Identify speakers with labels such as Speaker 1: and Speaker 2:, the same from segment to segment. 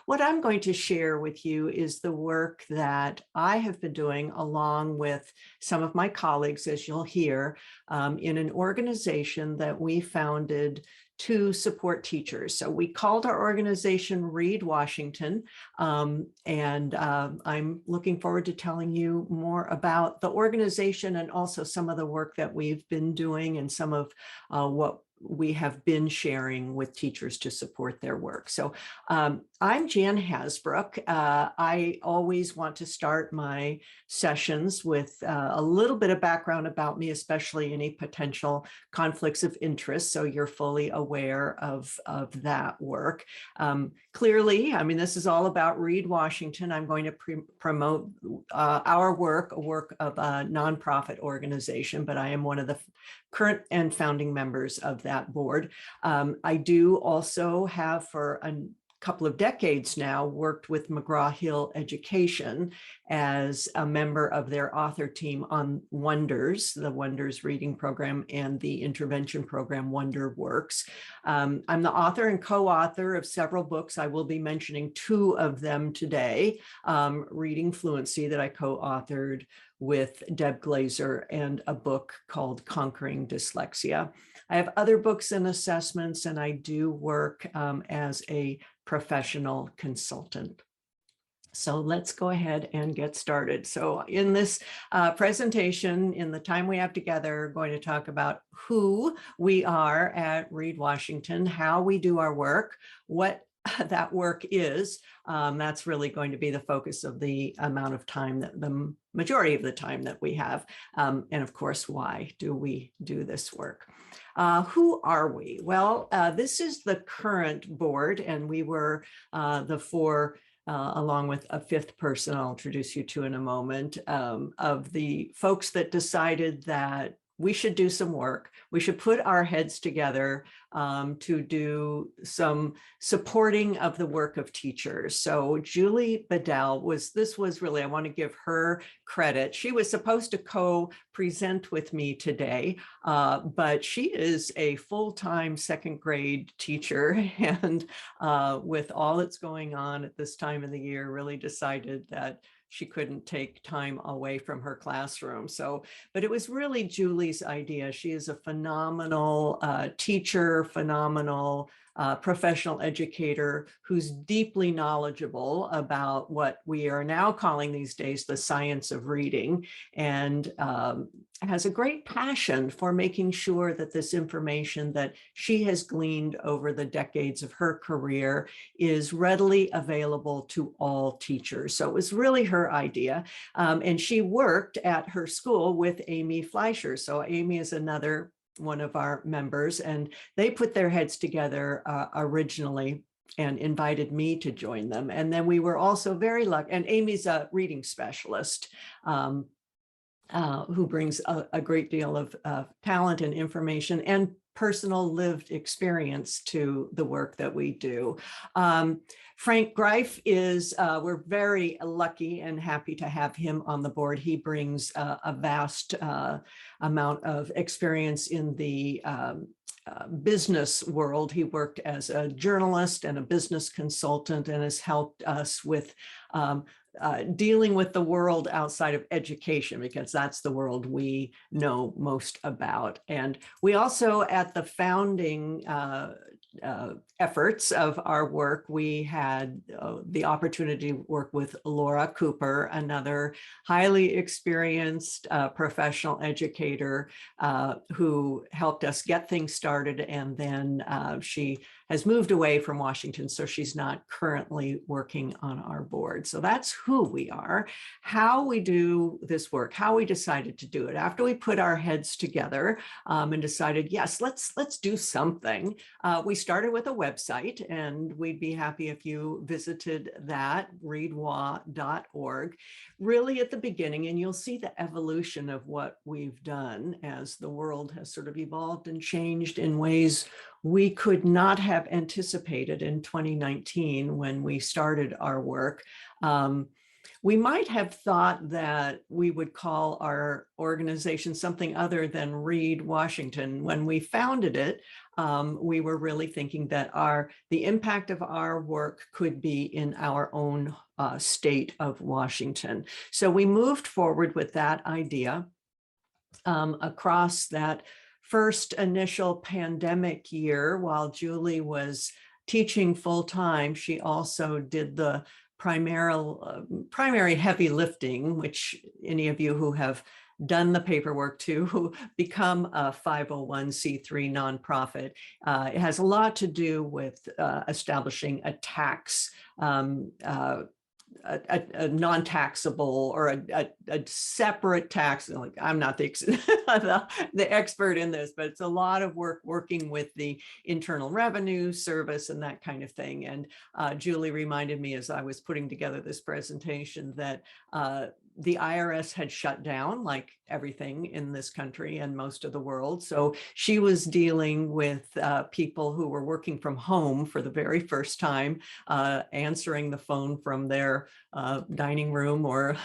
Speaker 1: what I'm going to share with you is the work that I have been doing along with some of my colleagues, as you'll hear, in an organization that we founded to support teachers. So we called our organization Read Washington, and I'm looking forward to telling you more about the organization and also some of the work that we've been doing and some of what we have been sharing with teachers to support their work. So I'm Jan Hasbrouck. I always want to start my sessions with a little bit of background about me, especially any potential conflicts of interest, so you're fully aware of that work. Clearly, I mean, this is all about Read Washington. I'm going to promote our work, a work of a nonprofit organization, but I am one of the current and founding members of that board. I do also have for a couple of decades now worked with McGraw-Hill Education as a member of their author team on Wonders, the Wonders reading program, and the intervention program Wonder Works. I'm the author and co-author of several books. I will be mentioning two of them today. Reading Fluency that I co-authored with Deb Glazer, and a book called Conquering Dyslexia. I have other books and assessments, and I do work as a professional consultant. So let's go ahead and get started. So in this presentation, in the time we have together, we're going to talk about who we are at Read Washington, how we do our work, what that work is. That's really going to be the focus of the amount of time, that the majority of the time that we have. And of course, why do we do this work? Who are we? Well, this is the current board, and we were the four, along with a fifth person I'll introduce you to in a moment, of the folks that decided that we should do some work. We should put our heads together to do some supporting of the work of teachers. So Julie Bedell this was really, I want to give her credit. She was supposed to co-present with me today, but she is a full-time second grade teacher, and with all that's going on at this time of the year, really decided that she couldn't take time away from her classroom. So, but it was really Julie's idea. She is a phenomenal teacher, phenomenal professional educator who's deeply knowledgeable about what we are now calling these days the science of reading, and has a great passion for making sure that this information that she has gleaned over the decades of her career is readily available to all teachers. So it was really her idea. And she worked at her school with Amy Fleischer. So Amy is another one of our members, and they put their heads together originally and invited me to join them. And then we were also very lucky, and Amy's a reading specialist who brings a great deal of talent and information and personal lived experience to the work that we do. Frank Greif is, we're very lucky and happy to have him on the board. He brings a vast amount of experience in the business world. He worked as a journalist and a business consultant, and has helped us with dealing with the world outside of education, because that's the world we know most about. And we also, at the founding efforts of our work, we had the opportunity to work with Laura Cooper, another highly experienced professional educator who helped us get things started. And then she has moved away from Washington, so she's not currently working on our board. So that's who we are, how we do this work, how we decided to do it. After we put our heads together and decided, yes, let's do something, we started with a website, and we'd be happy if you visited that, readwa.org, really at the beginning, and you'll see the evolution of what we've done as the world has sort of evolved and changed in ways we could not have anticipated in 2019 when we started our work. We might have thought that we would call our organization something other than Read Washington. When we founded it, we were really thinking that the impact of our work could be in our own state of Washington. So we moved forward with that idea across that first initial pandemic year. While Julie was teaching full-time, she also did the primary heavy lifting, which any of you who have done the paperwork to become a 501c3 nonprofit. It has a lot to do with establishing a tax, a non-taxable or a separate tax. Like, I'm not the expert in this, but it's a lot of work working with the Internal Revenue Service and that kind of thing. And Julie reminded me as I was putting together this presentation that the IRS had shut down, like everything in this country and most of the world. So she was dealing with people who were working from home for the very first time, answering the phone from their dining room or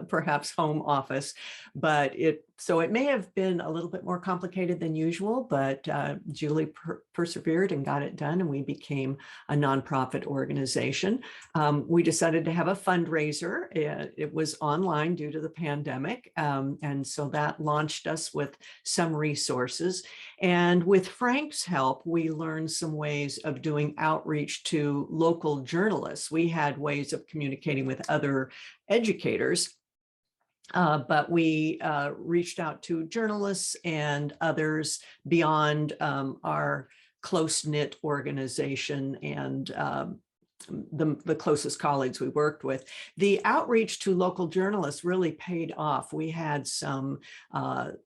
Speaker 1: perhaps home office. But so it may have been a little bit more complicated than usual, but Julie persevered and got it done, and we became a nonprofit organization. We decided to have a fundraiser. It was online due to the pandemic, and so that launched us with some resources. And with Frank's help, we learned some ways of doing outreach to local journalists. We had ways of communicating with other educators, but we reached out to journalists and others beyond our close-knit organization and the closest colleagues we worked with. The outreach to local journalists really paid off. We had some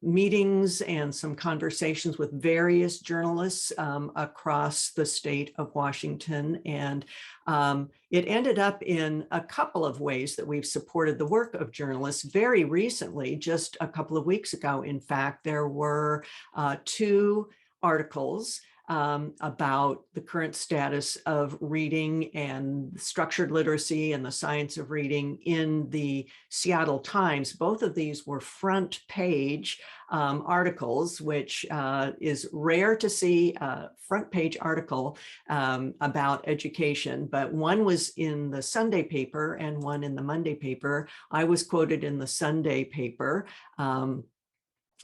Speaker 1: meetings and some conversations with various journalists across the state of Washington. And it ended up in a couple of ways that we've supported the work of journalists. Very recently, just a couple of weeks ago, in fact, there were 2 articles about the current status of reading and structured literacy and the science of reading in the Seattle Times. Both of these were front page articles, which is rare to see a front page article about education, but one was in the Sunday paper and one in the Monday paper. I was quoted in the Sunday paper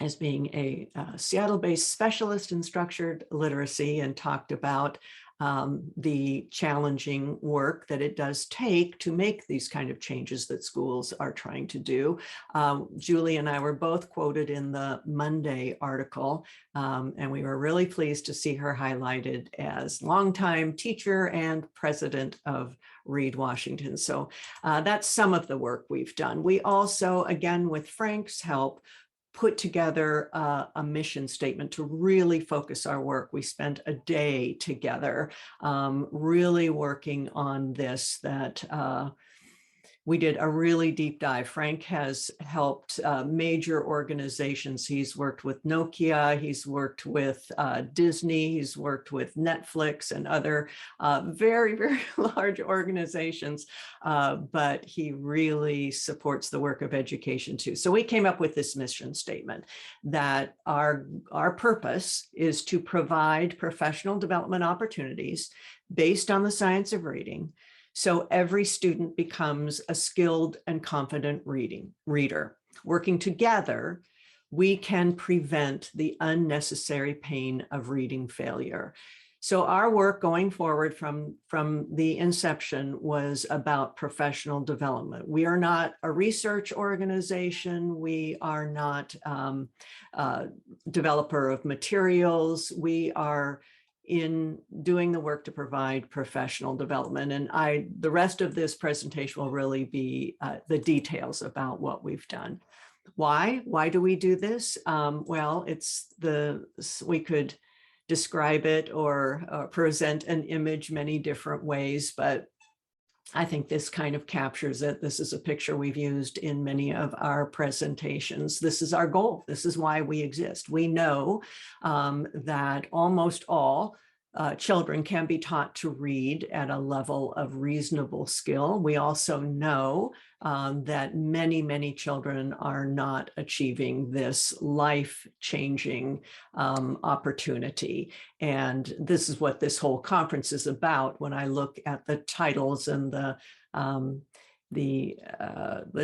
Speaker 1: as being a Seattle-based specialist in structured literacy, and talked about the challenging work that it does take to make these kind of changes that schools are trying to do. Julie and I were both quoted in the Monday article, and we were really pleased to see her highlighted as longtime teacher and president of Read Washington. So that's some of the work we've done. We also, again, with Frank's help, put together a mission statement to really focus our work. We spent a day together really working on this, that we did a really deep dive. Frank has helped major organizations. He's worked with Nokia, he's worked with Disney, he's worked with Netflix and other very, very large organizations, but he really supports the work of education too. So we came up with this mission statement that our purpose is to provide professional development opportunities based on the science of reading, so every student becomes a skilled and confident reader. Working together, we can prevent the unnecessary pain of reading failure. So our work going forward from the inception was about professional development. We are not a research organization. We are not a developer of materials. We are in doing the work to provide professional development. And the rest of this presentation will really be the details about what we've done. Why do we do this? Well, we could describe it or present an image many different ways, but I think this kind of captures it. This is a picture we've used in many of our presentations. This is our goal. This is why we exist. We know that almost all children can be taught to read at a level of reasonable skill. We also know that many, many children are not achieving this life-changing opportunity. And this is what this whole conference is about. When I look at the titles and the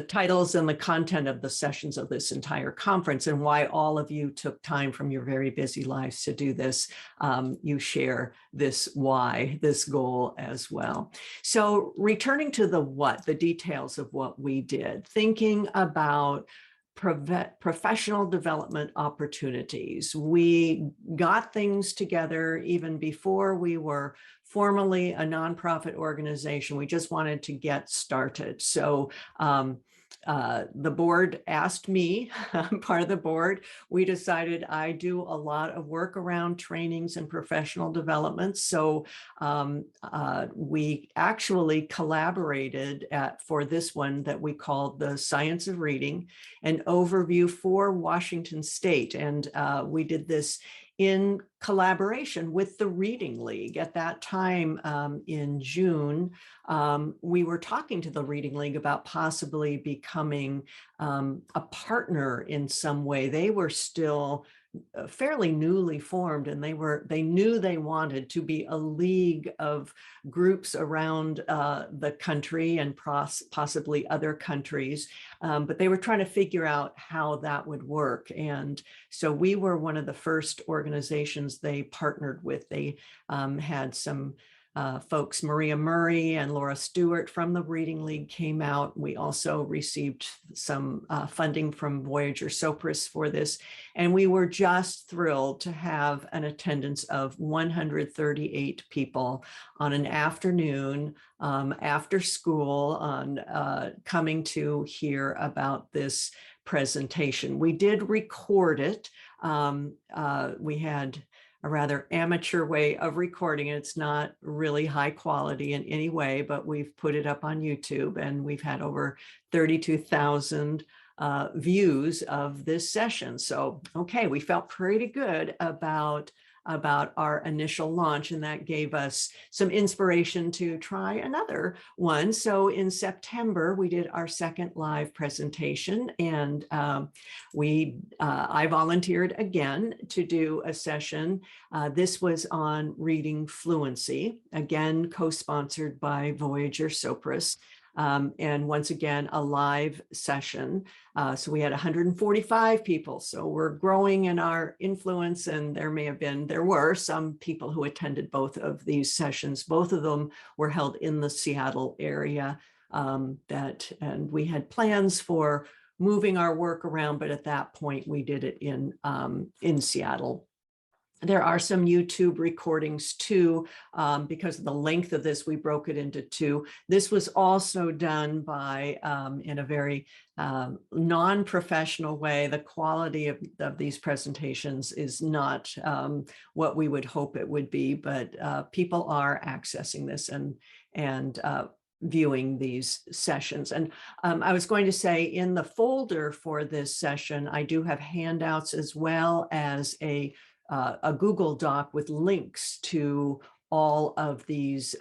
Speaker 1: titles and the content of the sessions of this entire conference, and why all of you took time from your very busy lives to do this, you share this why, this goal as well. So returning to the what, the details of what we did, thinking about professional development opportunities. We got things together even before we were formally a nonprofit organization. We just wanted to get started. So the board asked me, I'm part of the board. We decided I do a lot of work around trainings and professional development. So we actually collaborated for this one that we called the Science of Reading, an overview for Washington State. And we did this in collaboration with the Reading League. At that time in June, we were talking to the Reading League about possibly becoming a partner in some way. They were still fairly newly formed, and they knew they wanted to be a league of groups around the country and possibly other countries, but they were trying to figure out how that would work. And so we were one of the first organizations they partnered with. They had some folks, Maria Murray and Laura Stewart from the Reading League came out. We also received some funding from Voyager Sopris for this. And we were just thrilled to have an attendance of 138 people on an afternoon after school on coming to hear about this presentation. We did record it. We had a rather amateur way of recording it. It's not really high quality in any way, but we've put it up on YouTube, and we've had over 32,000 views of this session. So, okay, we felt pretty good about our initial launch, and that gave us some inspiration to try another one. So in September, we did our second live presentation, and I volunteered again to do a session. This was on reading fluency, again, co-sponsored by Voyager Sopris. And once again, a live session. So we had 145 people. So we're growing in our influence, and there were some people who attended both of these sessions. Both of them were held in the Seattle area, and we had plans for moving our work around, but at that point we did it in Seattle. There are some YouTube recordings too. Because of the length of this, we broke it into two. This was also done by, in a very non-professional way. The quality of these presentations is not what we would hope it would be, but people are accessing this and viewing these sessions. And I was going to say, in the folder for this session, I do have handouts as well as a Google Doc with links to all of these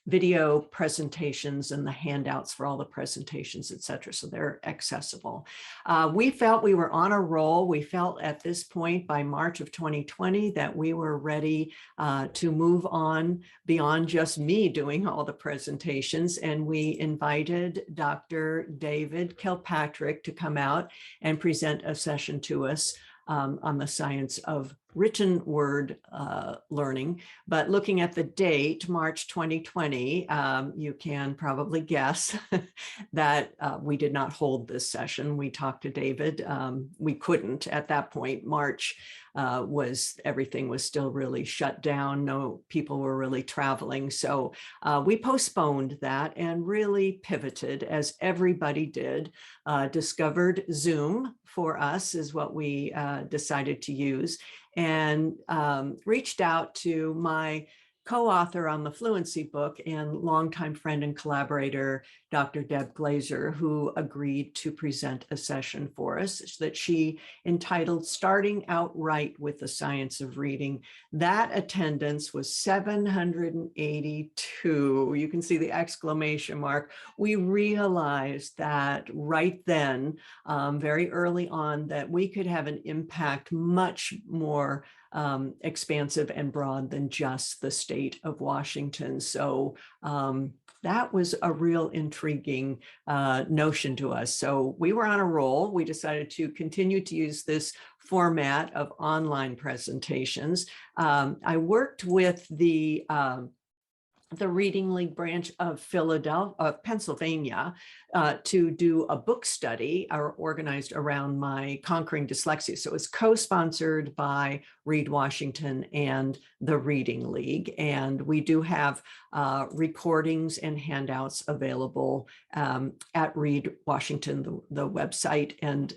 Speaker 1: video presentations and the handouts for all the presentations, et cetera. So they're accessible. We felt we were on a roll. We felt at this point by March of 2020 that we were ready to move on beyond just me doing all the presentations. And we invited Dr. David Kilpatrick to come out and present a session to us on the science of written word learning. But looking at the date, March 2020, you can probably guess that we did not hold this session. We talked to David. We couldn't at that point. March everything was still really shut down. No people were really traveling. So we postponed that and really pivoted, as everybody did. Discovered Zoom for us is what we decided to use, and reached out to my co-author on the Fluency book and longtime friend and collaborator, Dr. Deb Glazer, who agreed to present a session for us that she entitled Starting Out Right with the Science of Reading. That attendance was 782. You can see the exclamation mark. We realized that right then, very early on, that we could have an impact much more expansive and broad than just the state of Washington. So that was a real intriguing notion to us. So we were on a roll. We decided to continue to use this format of online presentations. I worked with the Reading League branch of Pennsylvania, to do a book study organized around my Conquering Dyslexia. So it was co-sponsored by Read Washington and the Reading League. And we do have recordings and handouts available at Read Washington, the website, and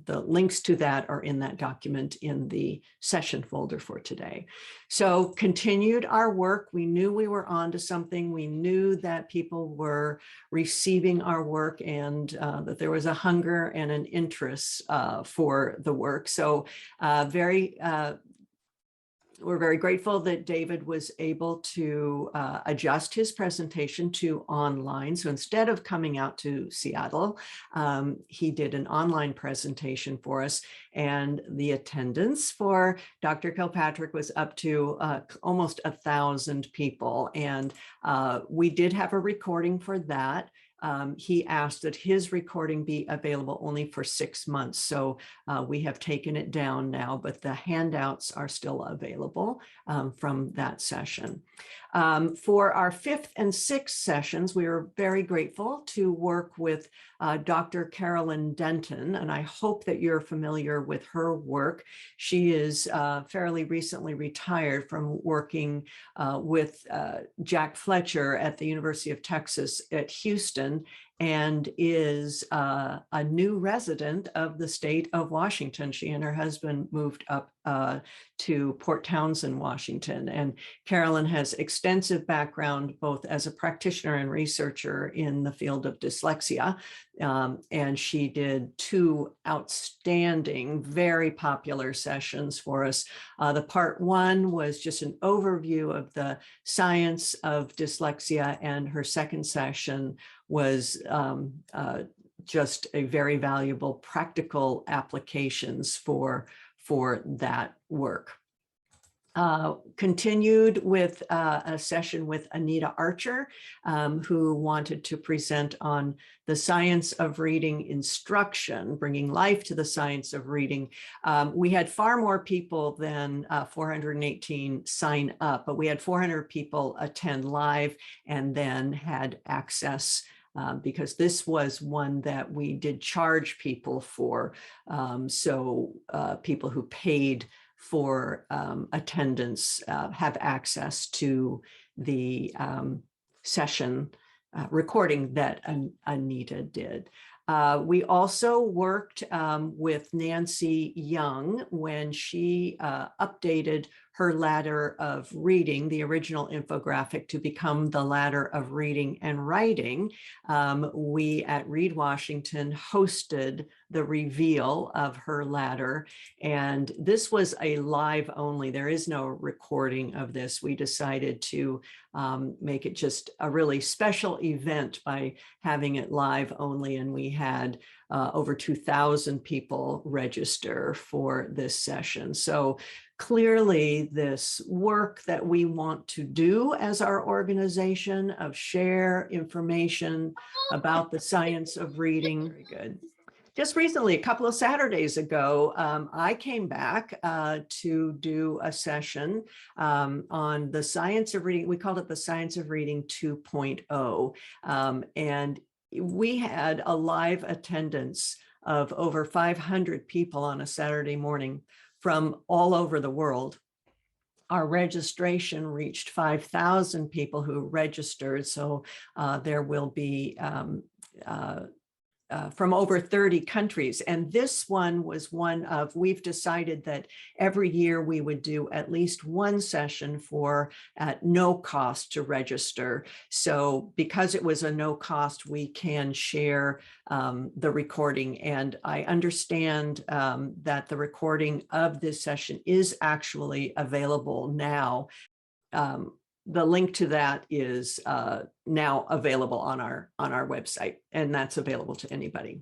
Speaker 1: the links to that are in that document in the session folder for today. So continued our work. We knew we were on to something. We knew that people were receiving our work and that there was a hunger and an interest for the work. So we're very grateful that David was able to adjust his presentation to online. So instead of coming out to Seattle, he did an online presentation for us. And the attendance for Dr. Kilpatrick was up to almost 1,000 people. And we did have a recording for that. He asked that his recording be available only for 6 months. So we have taken it down now, but the handouts are still available from that session. For our 5th and 6th sessions, we are very grateful to work with Dr. Carolyn Denton, and I hope that you're familiar with her work. She is fairly recently retired from working with Jack Fleischer at the University of Texas at Houston, and is a new resident of the state of Washington. She and her husband moved up to Port Townsend, Washington. And Carolyn has extensive background both as a practitioner and researcher in the field of dyslexia. And she did 2 outstanding, very popular sessions for us. The part 1 was just an overview of the science of dyslexia, and her second session was just a very valuable practical applications for that work. Continued with a session with Anita Archer, who wanted to present on the science of reading instruction, bringing life to the science of reading. We had far more people than 418 sign up, but we had 400 people attend live and then had access because this was one that we did charge people for. So people who paid for attendance have access to the session recording that Anita did. We also worked with Nancy Young when she updated her ladder of reading, the original infographic, to become the ladder of reading and writing. We at Read Washington hosted the reveal of her ladder, and this was a live only. There is no recording of this. We decided to make it just a really special event by having it live only, and we had over 2,000 people register for this session. So clearly this work that we want to do as our organization of share information about the science of reading. Very good. Just recently, a couple of Saturdays ago, I came back to do a session on the science of reading. We called it the Science of Reading 2.0. And we had a live attendance of over 500 people on a Saturday morning from all over the world. Our registration reached 5,000 people who registered. So there will be from over 30 countries. And this one was one of, we've decided that every year we would do at least one session for at no cost to register. So because it was a no cost, we can share the recording. And I understand that the recording of this session is actually available now. The link to that is now available on our website, and that's available to anybody.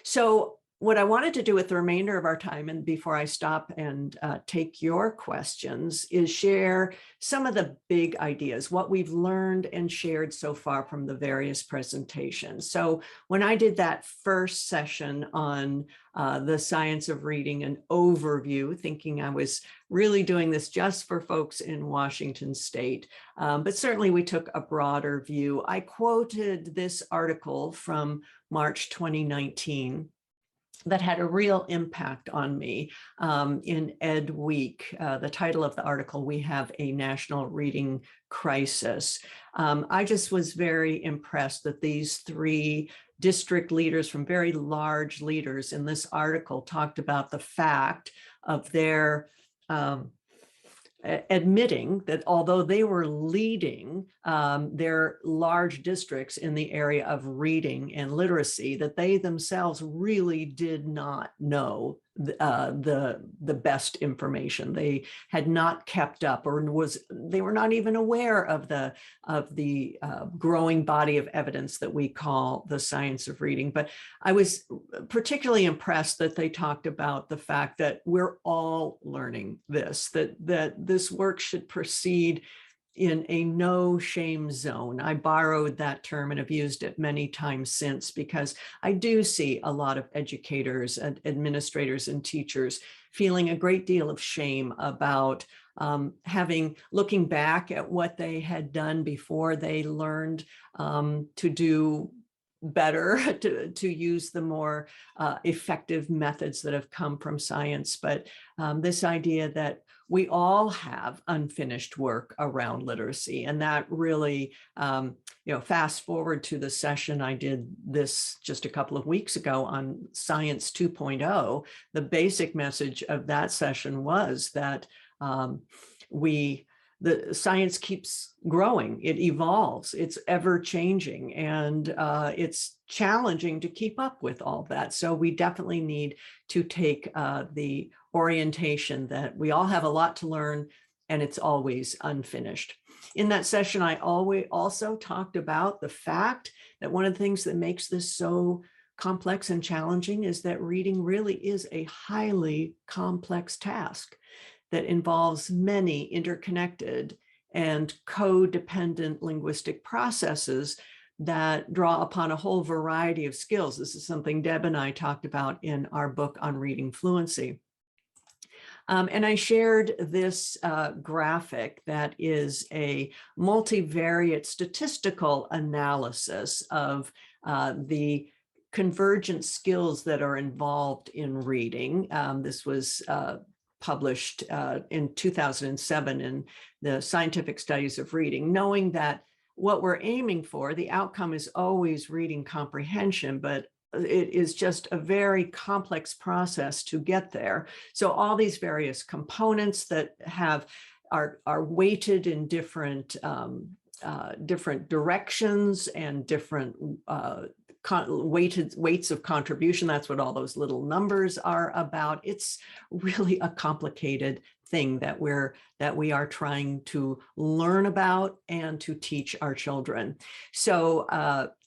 Speaker 1: So what I wanted to do with the remainder of our time, and before I stop and take your questions, is share some of the big ideas, what we've learned and shared so far from the various presentations. So when I did that first session on the science of reading, an overview, thinking I was really doing this just for folks in Washington State, but certainly we took a broader view. I quoted this article from March 2019 that had a real impact on me in Ed Week. The title of the article, "We Have a National Reading Crisis." I just was very impressed that these three district leaders from very large leaders in this article talked about the fact of their admitting that although they were leading their large districts in the area of reading and literacy, that they themselves really did not know the best information. They had not kept up, or they were not even aware of the growing body of evidence that we call the science of reading. But I was particularly impressed that they talked about the fact that we're all learning this, that this work should proceed in a no shame zone. I borrowed that term and have used it many times since, because I do see a lot of educators and administrators and teachers feeling a great deal of shame about looking back at what they had done before they learned to do better, to use the more effective methods that have come from science. But this idea that we all have unfinished work around literacy, and that really, fast forward to the session I did this just a couple of weeks ago on Science 2.0, the basic message of that session was that the science keeps growing, it evolves, it's ever changing, and it's challenging to keep up with all that. So we definitely need to take the orientation that we all have a lot to learn, and it's always unfinished. In that session, I also talked about the fact that one of the things that makes this so complex and challenging is that reading really is a highly complex task that involves many interconnected and codependent linguistic processes that draw upon a whole variety of skills. This is something Deb and I talked about in our book on reading fluency. And I shared this graphic that is a multivariate statistical analysis of the convergent skills that are involved in reading. This was published in 2007 in the Scientific Studies of Reading, knowing that what we're aiming for, the outcome is always reading comprehension, but it is just a very complex process to get there. So all these various components that are weighted in different directions and different weights of contribution. That's what all those little numbers are about. It's really a complicated thing that we are trying to learn about and to teach our children. So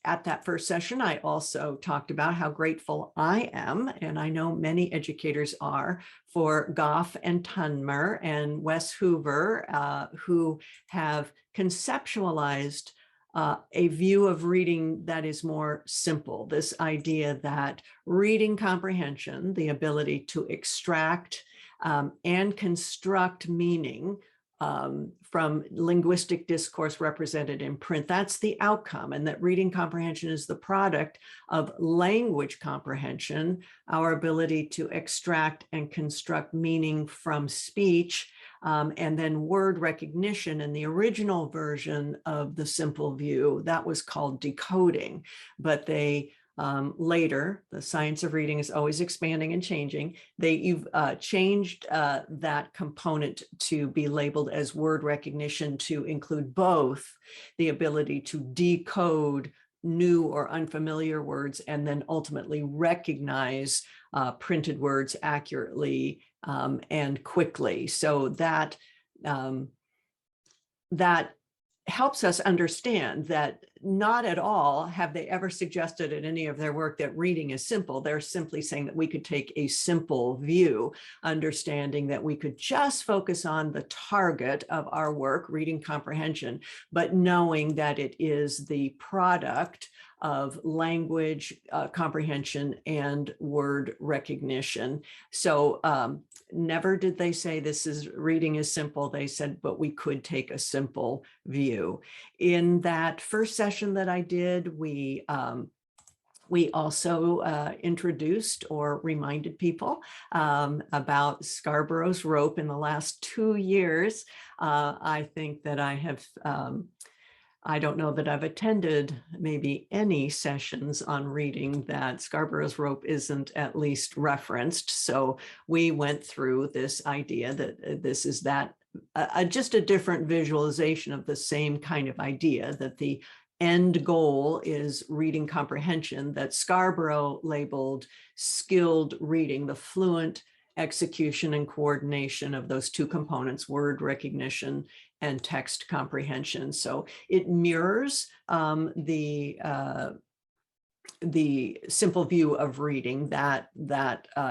Speaker 1: at that first session, I also talked about how grateful I am, and I know many educators are, for Goff and Tunmer and Wes Hoover, who have conceptualized a view of reading that is more simple. This idea that reading comprehension, the ability to extract and construct meaning from linguistic discourse represented in print, that's the outcome, and that reading comprehension is the product of language comprehension, our ability to extract and construct meaning from speech, and then word recognition. In the original version of the simple view, that was called decoding, but they later, the science of reading is always expanding and changing. You've changed that component to be labeled as word recognition to include both the ability to decode new or unfamiliar words and then ultimately recognize printed words accurately and quickly. So that that helps us understand that not at all have they ever suggested in any of their work that reading is simple. They're simply saying that we could take a simple view, understanding that we could just focus on the target of our work, reading comprehension, but knowing that it is the product of language comprehension and word recognition. So never did they say reading is simple. They said, but we could take a simple view. In that first session that I did, we also introduced or reminded people about Scarborough's rope. In the last 2 years, I think that I don't know that I've attended maybe any sessions on reading that Scarborough's rope isn't at least referenced. So we went through this idea that this is just a different visualization of the same kind of idea, that the end goal is reading comprehension, that Scarborough labeled skilled reading, the fluent execution and coordination of those two components, word recognition and text comprehension. So it mirrors the simple view of reading, that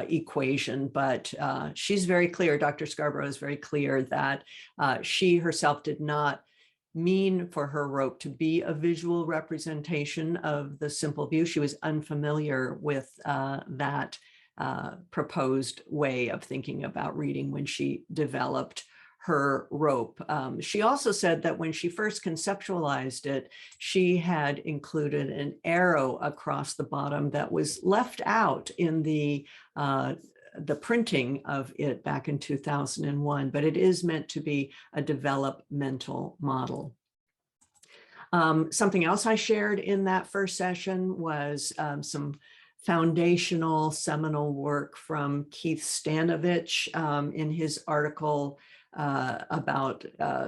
Speaker 1: equation, but she's very clear, Dr. Scarborough is very clear that she herself did not mean for her rope to be a visual representation of the simple view. She was unfamiliar with that proposed way of thinking about reading when she developed her rope. She also said that when she first conceptualized it, she had included an arrow across the bottom that was left out in the printing of it back in 2001, but it is meant to be a developmental model. Something else I shared in that first session was some foundational seminal work from Keith Stanovich in his article about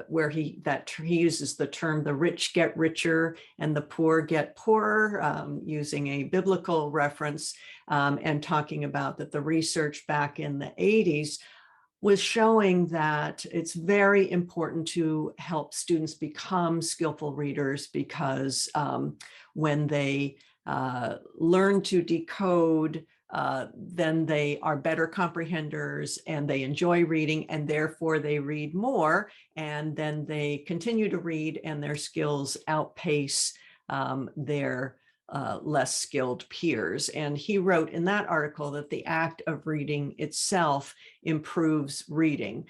Speaker 1: where he uses the term "the rich get richer and the poor get poorer," using a biblical reference, and talking about that the research back in the 80s was showing that it's very important to help students become skillful readers, because when they learn to decode, then they are better comprehenders and they enjoy reading, and therefore they read more, and then they continue to read and their skills outpace their less skilled peers. And he wrote in that article that the act of reading itself improves reading.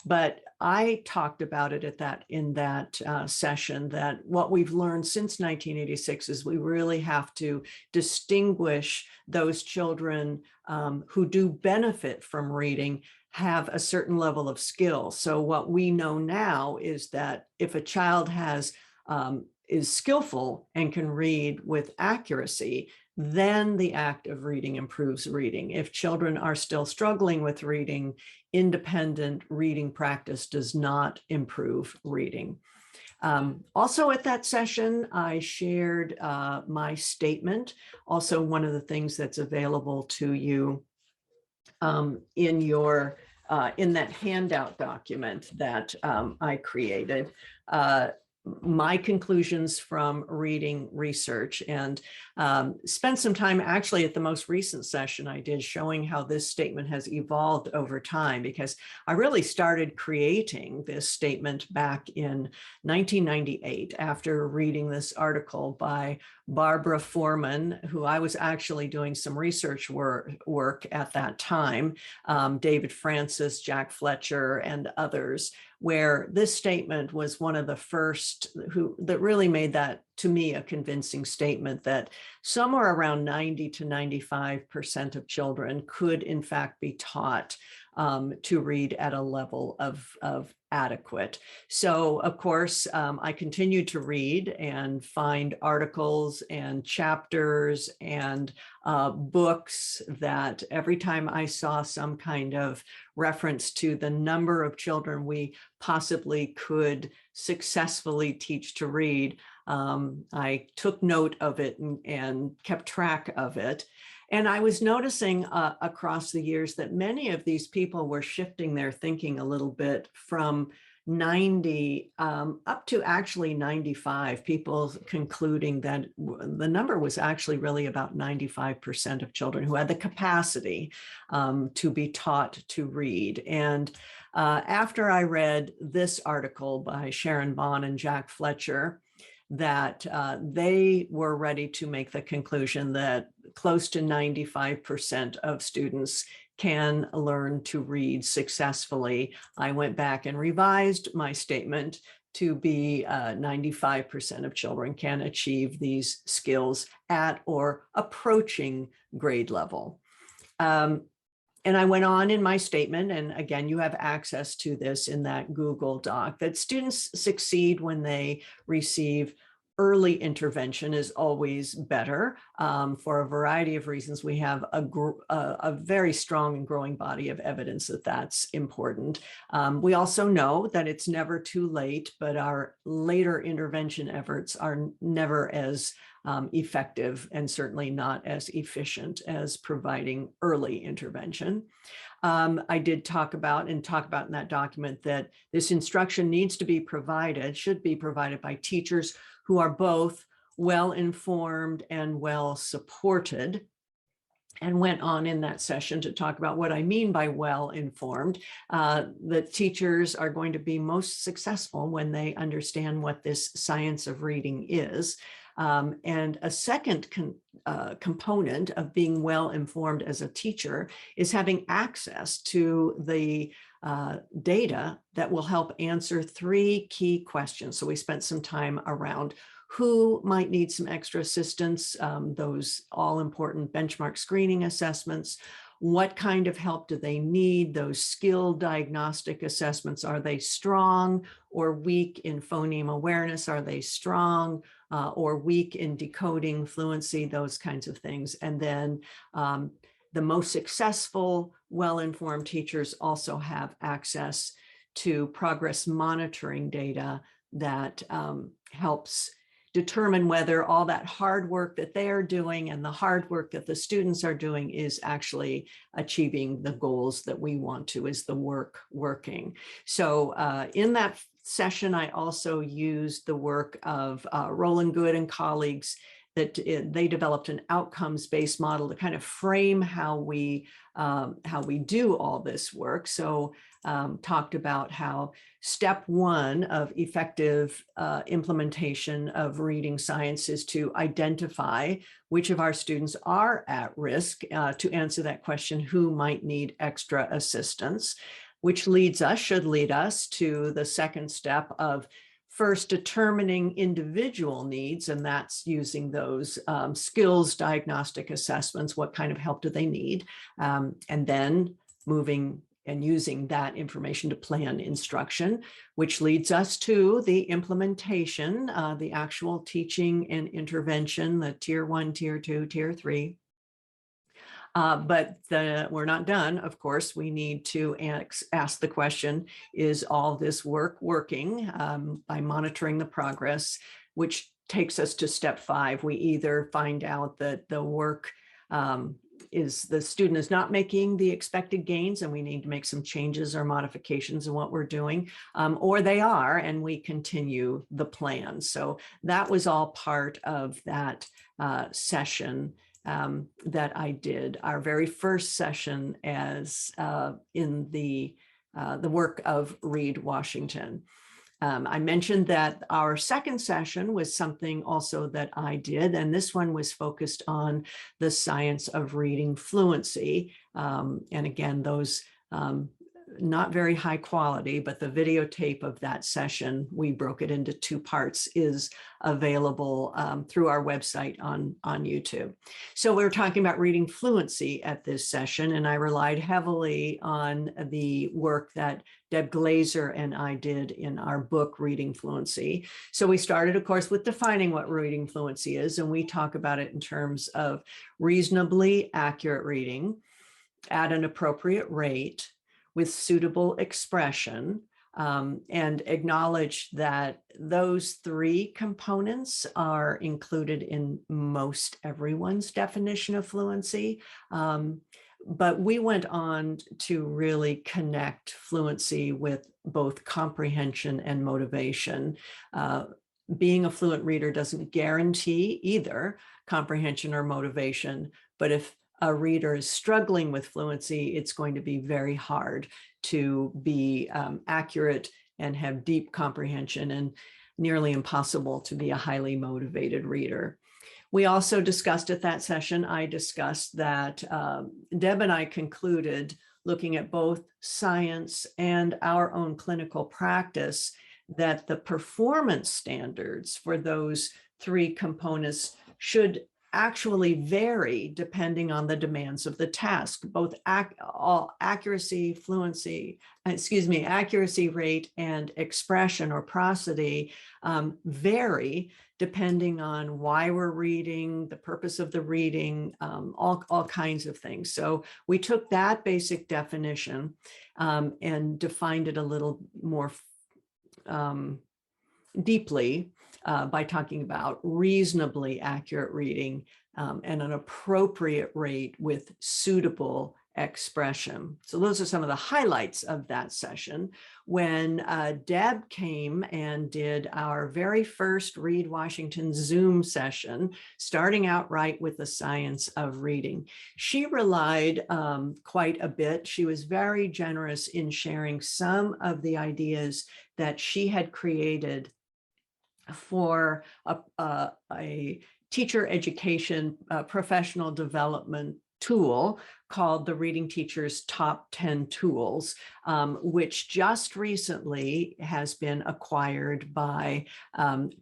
Speaker 1: But I talked about it in that session, that what we've learned since 1986 is we really have to distinguish those children who do benefit from reading, have a certain level of skill. So what we know now is that if a child is skillful and can read with accuracy, then the act of reading improves reading. If children are still struggling with reading, independent reading practice does not improve reading. Also at that session, I shared my statement, also one of the things that's available to you in that handout document that I created. My conclusions from reading research, and spent some time actually at the most recent session I did showing how this statement has evolved over time, because I really started creating this statement back in 1998 after reading this article by Barbara Foreman, who I was actually doing some research work at that time, David Francis, Jack Fleischer, and others, where this statement was one of the first that really made that, to me, a convincing statement that somewhere around 90 to 95% of children could in fact be taught to read at a level of adequate. So of course, I continued to read and find articles and chapters and books that every time I saw some kind of reference to the number of children we possibly could successfully teach to read, I took note of it and kept track of it. And I was noticing across the years that many of these people were shifting their thinking a little bit from 90 up to actually 95, people concluding that the number was actually really about 95% of children who had the capacity to be taught to read. And after I read this article by Sharon Bond and Jack Fleischer, that they were ready to make the conclusion that close to 95% of students can learn to read successfully. I went back and revised my statement to be 95% of children can achieve these skills at or approaching grade level. And I went on in my statement, and again, you have access to this in that Google Doc, that students succeed when they receive early intervention is always better for a variety of reasons. We have a very strong and growing body of evidence that that's important. We also know that it's never too late, but our later intervention efforts are never as effective and certainly not as efficient as providing early intervention. I did talk about in that document that this instruction needs to be provided, should be provided by teachers who are both well-informed and well-supported, and went on in that session to talk about what I mean by well-informed. The teachers are going to be most successful when they understand what this science of reading is. And a second component of being well-informed as a teacher is having access to the data that will help answer 3 key questions. So we spent some time around who might need some extra assistance, those all-important benchmark screening assessments. What kind of help do they need? Those skill diagnostic assessments, are they strong or weak in phoneme awareness? Are they strong or weak in decoding fluency? Those kinds of things. And then the most successful, well-informed teachers also have access to progress monitoring data that helps determine whether all that hard work that they are doing and the hard work that the students are doing is actually achieving the goals that we want to, is the work working. So in that session, I also used the work of Roland Good and colleagues that they developed an outcomes-based model to kind of frame how we do all this work. So talked about how step 1 of effective implementation of reading science is to identify which of our students are at risk, to answer that question, who might need extra assistance, which should lead us to the second step of first determining individual needs, and that's using those skills diagnostic assessments. What kind of help do they need? And then moving and using that information to plan instruction, which leads us to the implementation, the actual teaching and intervention, the tier 1, tier 2, tier 3. But we're not done, of course. We need to ask the question, is all this work working, by monitoring the progress, which takes us to step 5. We either find out that the work the student is not making the expected gains and we need to make some changes or modifications in what we're doing, or they are, and we continue the plan. So that was all part of that session that I did, our very first session as in the work of Read Washington. I mentioned that our second session was something also that I did, and this one was focused on the science of reading fluency. And again, those not very high quality, but the videotape of that session, we broke it into 2 parts, is available through our website on YouTube. So we were talking about reading fluency at this session, and I relied heavily on the work that Deb Glazer and I did in our book, Reading Fluency. So we started, of course, with defining what reading fluency is, and we talk about it in terms of reasonably accurate reading at an appropriate rate with suitable expression, and acknowledge that those 3 components are included in most everyone's definition of fluency. But we went on to really connect fluency with both comprehension and motivation. Being a fluent reader doesn't guarantee either comprehension or motivation, but if a reader is struggling with fluency, it's going to be very hard to be accurate and have deep comprehension, and nearly impossible to be a highly motivated reader. We also discussed at that session, I discussed that Deb and I concluded, looking at both science and our own clinical practice, that the performance standards for those 3 components should actually vary depending on the demands of the task. Both accuracy rate and expression or prosody vary depending on why we're reading, the purpose of the reading, all kinds of things. So we took that basic definition and defined it a little more deeply by talking about reasonably accurate reading and an appropriate rate with suitable expression. So those are some of the highlights of that session. When Deb came and did our very first Read Washington Zoom session, starting out right with the science of reading, she relied quite a bit. She was very generous in sharing some of the ideas that she had created for a teacher education professional development tool called the Reading Teacher's Top 10 Tools, which just recently has been acquired by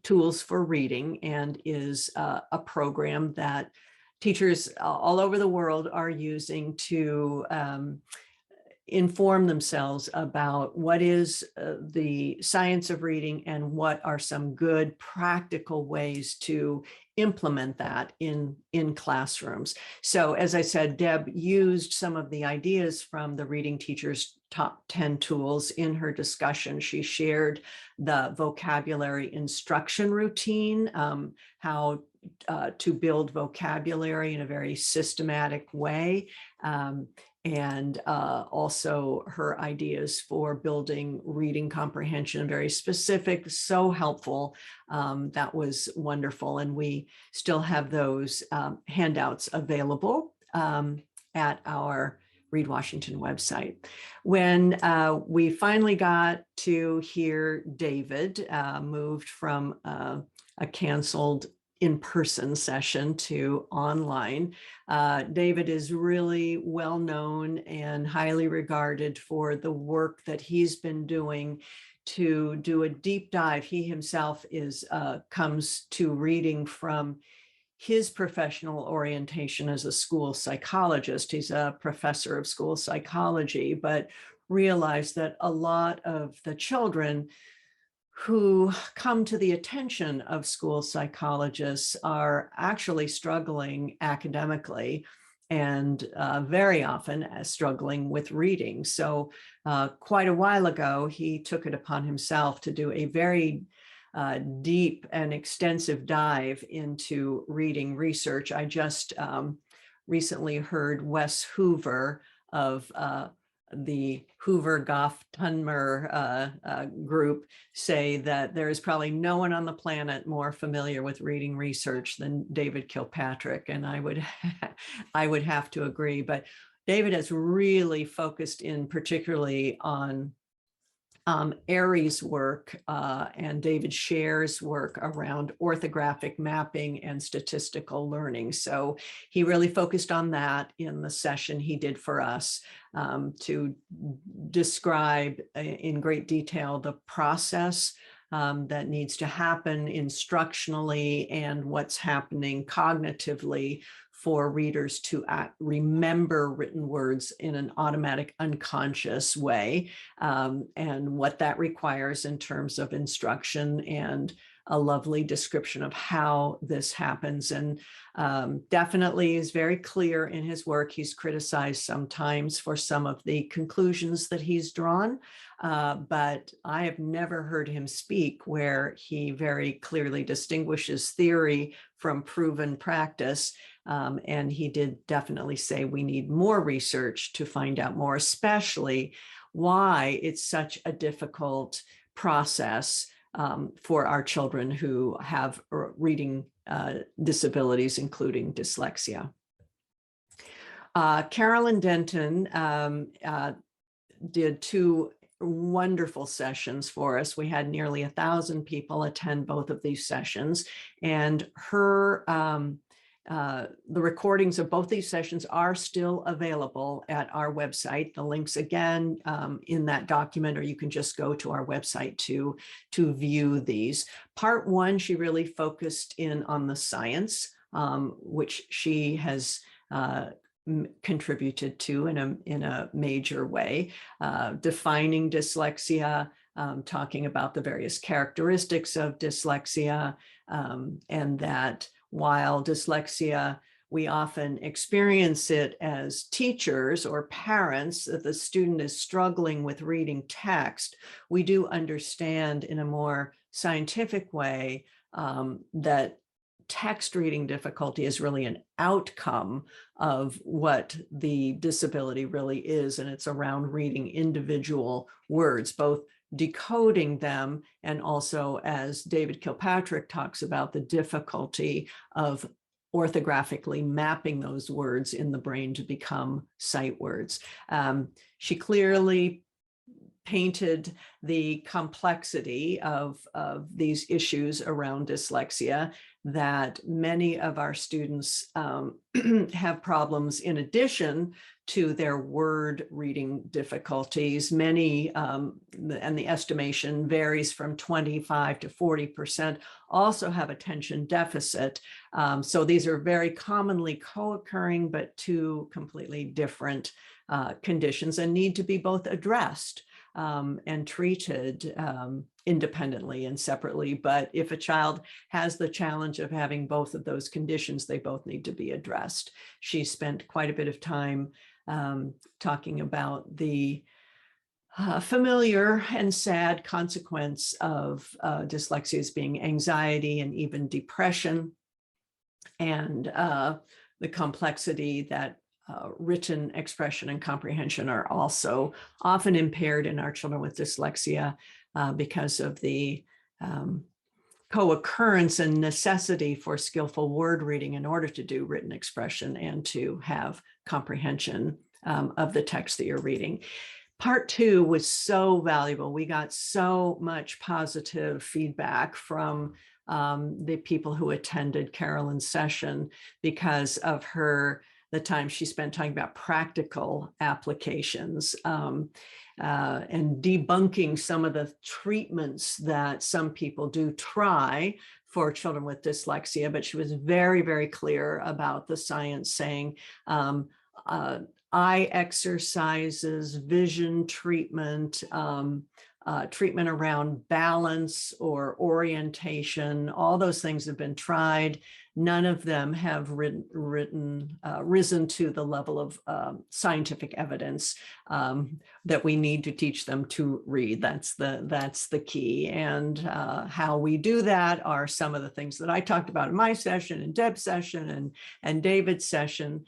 Speaker 1: Tools for Reading, and is a program that teachers all over the world are using to inform themselves about what is the science of reading and what are some good practical ways to implement that in classrooms. So as I said, Deb used some of the ideas from the Reading Teacher's Top 10 Tools in her discussion. She shared the vocabulary instruction routine, how to build vocabulary in a very systematic way, and also her ideas for building reading comprehension, very specific, so helpful. That was wonderful. And we still have those handouts available at our Read Washington website. When we finally got to hear David, moved from a canceled in-person session to online. David is really well known and highly regarded for the work that he's been doing to do a deep dive. He himself comes to reading from his professional orientation as a school psychologist. He's a professor of school psychology, but realized that a lot of the children who come to the attention of school psychologists are actually struggling academically, and very often struggling with reading. So quite a while ago, he took it upon himself to do a very deep and extensive dive into reading research. I just recently heard Wes Hoover of the Hoover-Goff-Tunmer group say that there is probably no one on the planet more familiar with reading research than David Kilpatrick, and I would have to agree. But David has really focused in particularly on Aries' work and David Scher's work around orthographic mapping and statistical learning. So he really focused on that in the session he did for us to describe in great detail the process that needs to happen instructionally and what's happening cognitively for readers to remember written words in an automatic, unconscious way, and what that requires in terms of instruction, and a lovely description of how this happens. And definitely is very clear in his work. He's criticized sometimes for some of the conclusions that he's drawn, but I have never heard him speak where he very clearly distinguishes theory from proven practice. And he did definitely say we need more research to find out more, especially why it's such a difficult process for our children who have reading disabilities, including dyslexia. Carolyn Denton did 2 wonderful sessions for us. We had nearly 1,000 people attend both of these sessions, and her the recordings of both these sessions are still available at our website. The links again in that document, or you can just go to our website to view these. Part 1, she really focused in on the science, which she has contributed to in a major way, defining dyslexia, talking about the various characteristics of dyslexia, and that while dyslexia, we often experience it as teachers or parents, that the student is struggling with reading text, we do understand in a more scientific way that text reading difficulty is really an outcome of what the disability really is. And it's around reading individual words, both decoding them, and also, as David Kilpatrick talks about, the difficulty of orthographically mapping those words in the brain to become sight words. She clearly painted the complexity of these issues around dyslexia, that many of our students have problems in addition to their word reading difficulties. Many, and the estimation varies from 25 to 40%, also have attention deficit. So these are very commonly co-occurring, but 2 completely different conditions, and need to be both addressed and treated independently and separately. But if a child has the challenge of having both of those conditions, they both need to be addressed. She spent quite a bit of time talking about the familiar and sad consequence of dyslexia as being anxiety and even depression, and the complexity that written expression and comprehension are also often impaired in our children with dyslexia because of the co-occurrence and necessity for skillful word reading in order to do written expression and to have comprehension of the text that you're reading. Part 2 was so valuable. We got so much positive feedback from the people who attended Carolyn's session because of the time she spent talking about practical applications and debunking some of the treatments that some people do try for children with dyslexia. But she was very, very clear about the science, saying eye exercises, vision treatment, treatment around balance or orientation, all those things have been tried. None of them have risen to the level of scientific evidence that we need to teach them to read. That's the key. And how we do that are some of the things that I talked about in my session, and Deb's session, and David's session.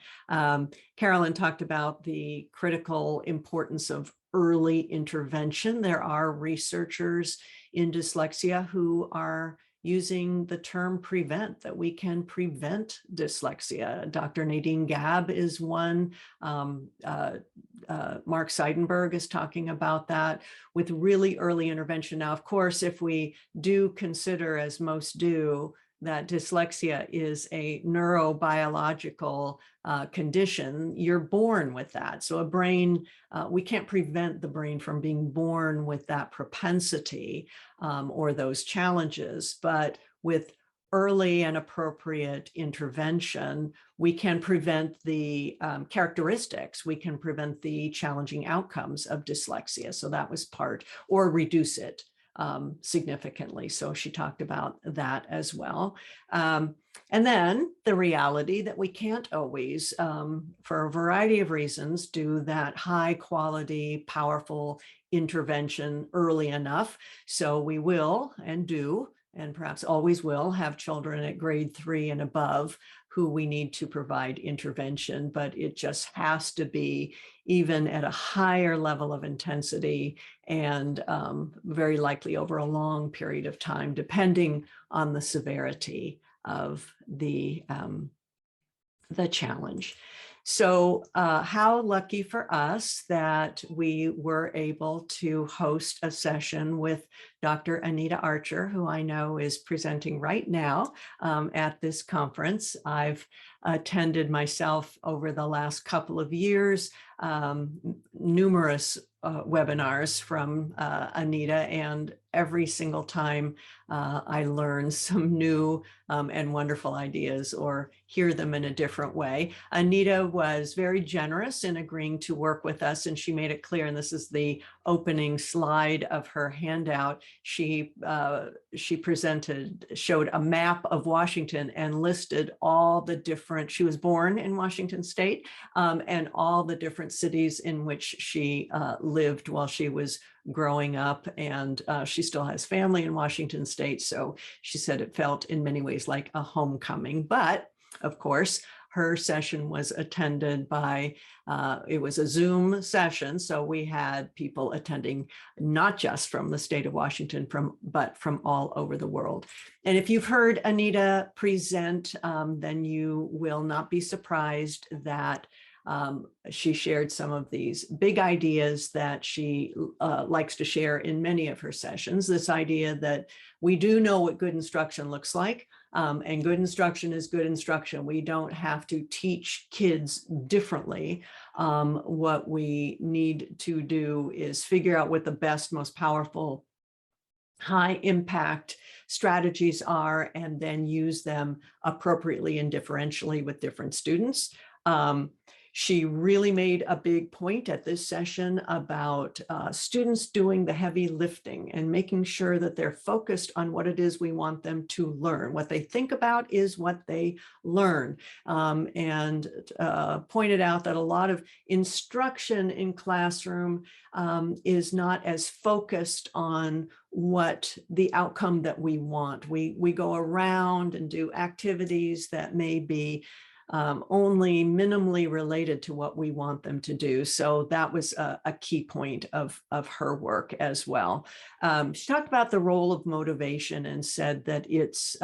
Speaker 1: Carolyn talked about the critical importance of early intervention. There are researchers in dyslexia who are using the term prevent, that we can prevent dyslexia. Dr. Nadine Gabb is one. Mark Seidenberg is talking about that with really early intervention. Now, of course, if we do consider, as most do, that dyslexia is a neurobiological condition, you're born with that. So a brain, we can't prevent the brain from being born with that propensity or those challenges, but with early and appropriate intervention, we can prevent the characteristics, we can prevent the challenging outcomes of dyslexia. So that was part, or reduce it significantly. So she talked about that as well. And then the reality that we can't always, for a variety of reasons, do that high quality, powerful intervention early enough. So we will and do, and perhaps always will, have children at grade 3 and above who we need to provide intervention, but it just has to be even at a higher level of intensity and very likely over a long period of time, depending on the severity of the challenge. So how lucky for us that we were able to host a session with Dr. Anita Archer, who I know is presenting right now at this conference. I've attended myself over the last couple of years, numerous webinars from Anita, and every single time I learn some new and wonderful ideas or hear them in a different way. Anita was very generous in agreeing to work with us, and she made it clear, and this is the opening slide of her handout. She showed a map of Washington and listed all the different, she was born in Washington State, and all the different cities in which she lived while she was growing up, and she still has family in Washington State. So she said it felt in many ways like a homecoming. But of course, her session was attended by, it was a Zoom session. So we had people attending not just from the state of Washington, but from all over the world. And if you've heard Anita present, then you will not be surprised that she shared some of these big ideas that she likes to share in many of her sessions. This idea that we do know what good instruction looks like, and good instruction is good instruction. We don't have to teach kids differently. What we need to do is figure out what the best, most powerful, high impact strategies are, and then use them appropriately and differentially with different students. She really made a big point at this session about students doing the heavy lifting and making sure that they're focused on what it is we want them to learn. What they think about is what they learn, and pointed out that a lot of instruction in classroom is not as focused on what the outcome that we want. We go around and do activities that may be only minimally related to what we want them to do. So that was a key point of her work as well. She talked about the role of motivation and said that it's